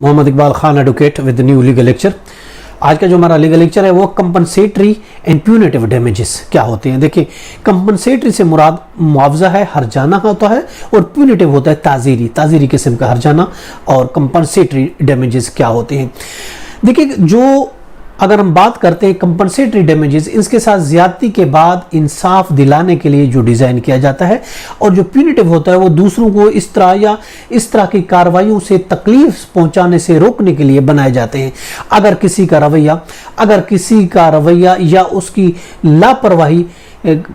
Mohammad Iqbal Khan advocate with new legal lecture. आज का जो हमारा लीगल लेक्चर है वो कंपनसेटरी एंड प्यूनेटिव डैमेजेस क्या होते हैं। देखिए, कंपनसेटरी से मुराद मुआवजा है, हर्जाना होता है, और प्यूनेटिव होता है ताजीरी किस्म का हर्जाना। और कंपनसेटरी डैमेजेस क्या होते हैं, देखिए, जो अगर हम बात करते हैं कंपनसेटरी डैमेजेस, इसके साथ ज्यादती के बाद इंसाफ दिलाने के लिए जो डिजाइन किया जाता है। और जो प्यूनेटिव होता है वो दूसरों को इस तरह या इस तरह की कार्रवाइयों से तकलीफ पहुंचाने से रोकने के लिए बनाए जाते हैं। अगर किसी का रवैया या उसकी लापरवाही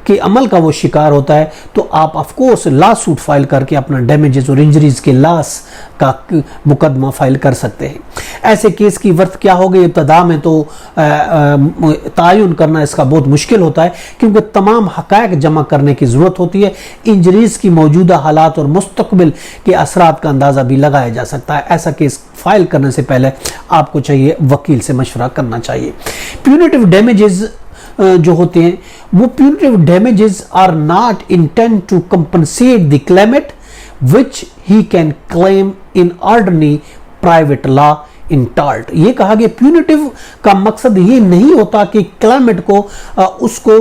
के अमल का वो शिकार होता है तो आप of course law suit file करके अपना डैमेजेस और इंजरीज के लॉस का मुकदमा फाइल कर सकते हैं। ऐसे केस की वर्थ क्या होगी, इब्तदा में तो तयन करना इसका बहुत मुश्किल होता है, क्योंकि तमाम हक़ाइक़ जमा करने की ज़रूरत होती है। इंजरीज की मौजूदा हालात और मुस्तक़बिल के असरात का अंदाज़ा भी लगाया जा सकता है। ऐसा केस फाइल करने से पहले आपको चाहिए वकील से मशवरा करना चाहिए। प्यूनेटिव डैमेजेस जो होते हैं वो punitive damages are not intend to compensate the claimant which he can claim in ordinary private law in tort. ये कहा गया प्यूनेटिव का मकसद ये नहीं होता कि क्लेमेंट को उसको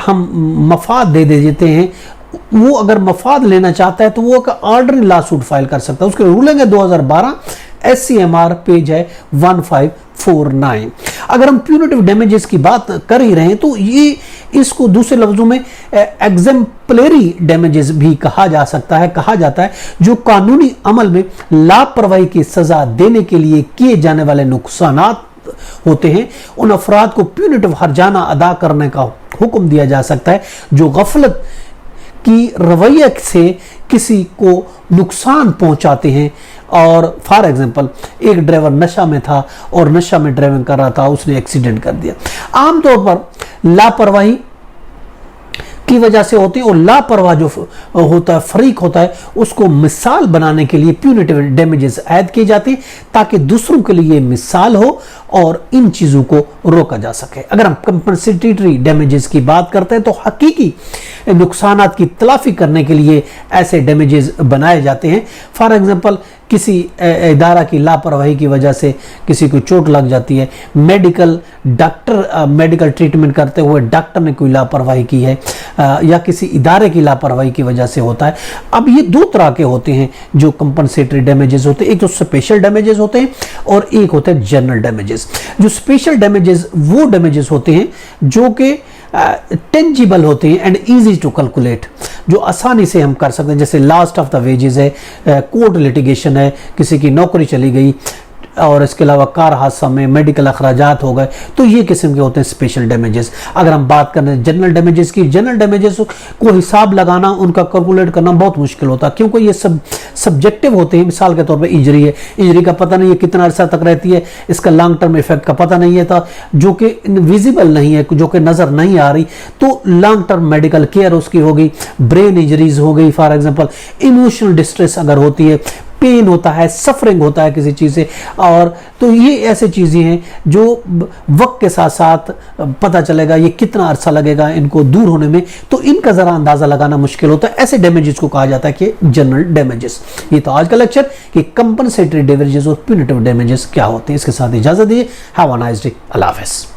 हम मफाद दे देते हैं। वो अगर मफाद लेना चाहता है तो वो ऑर्डिनरी लॉ सूट फाइल कर सकता है। उसके रूलिंग है 2012 SCMR पेज है 1549। अगर हम प्यूनेटिव डैमेजेस की बात कर ही रहे हैं तो ये इसको दूसरे लफ्जों में एग्जेम्पलरी डैमेजेस भी कहा जाता है, जो कानूनी अमल में लापरवाही की सजा देने के लिए किए जाने वाले नुकसानात होते हैं। उन अफराद को प्यूनेटिव हर्जाना अदा करने का हुक्म दिया जा सकता है जो गफलत की रवैया से किसी को नुकसान पहुंचाते हैं। और फॉर एग्जांपल, एक ड्राइवर नशा में था और नशा में ड्राइविंग कर रहा था, उसने एक्सीडेंट कर दिया। आमतौर पर लापरवाही की वजह से होती है, और लापरवाह जो होता है, फरीक होता है, उसको मिसाल बनाने के लिए प्यूनेटिव डैमेजेस ऐड किए जाते हैं ताकि दूसरों के लिए मिसाल हो और इन चीज़ों को रोका जा सके। अगर हम कंपनसेटरी डैमेजेस की बात करते हैं तो हकीकी नुकसानात की तलाफी करने के लिए ऐसे डैमेजेस बनाए जाते हैं। फॉर एग्जांपल, किसी इदारा की लापरवाही की वजह से किसी को चोट लग जाती है, मेडिकल ट्रीटमेंट करते हुए डॉक्टर ने कोई लापरवाही की है, या किसी इदारे की लापरवाही की वजह से होता है। अब ये दो तरह के होते हैं जो कंपनसेटरी डैमेजेस होते हैं, एक तो स्पेशल डैमेजेस होते हैं और एक होते हैं जनरल डैमेजेस। जो स्पेशल डैमेजेस वो डैमेजेस होते हैं जो कि टेंजिबल होते हैं एंड इजी टू कैलकुलेट, जो आसानी से हम कर सकते हैं। जैसे लास्ट ऑफ द वेजेस है, कोर्ट लिटिगेशन है, किसी की नौकरी चली गई, और इसके अलावा कार हादसा में मेडिकल अखराजात हो गए, तो ये किस्म के होते हैं स्पेशल डैमेजेस। अगर हम बात करें जनरल डैमेजेस की, जनरल डैमेजेस को हिसाब लगाना, उनका कैलकुलेट करना बहुत मुश्किल होता है, क्योंकि ये सब सब्जेक्टिव होते हैं। मिसाल के तौर पे इंजरी है, इंजरी का पता नहीं है कितना अर्सा तक रहती है, इसका लॉन्ग टर्म इफेक्ट का पता नहीं है था, जो कि विजिबल नहीं है, जो कि नजर नहीं आ रही, तो लॉन्ग टर्म मेडिकल केयर उसकी होगी। ब्रेन इंजरीज हो गई, फॉर एग्जाम्पल इमोशनल डिस्ट्रेस अगर होती है, पेन होता है, सफरिंग होता है किसी चीज़ से, और तो ये ऐसी चीज़ें हैं जो वक्त के साथ साथ पता चलेगा ये कितना अरसा लगेगा इनको दूर होने में, तो इनका ज़रा अंदाज़ा लगाना मुश्किल होता है। ऐसे डैमेजेस को कहा जाता है कि जनरल डैमेजेस। ये तो आज का लेक्चर कि कंपनसेटरी डैमेजेस और प्यूनेटिव डैमेजेस क्या होते हैं। इसके साथ इजाज़त दीजिए। Have a nice day. अल्लाह हाफ़िज़।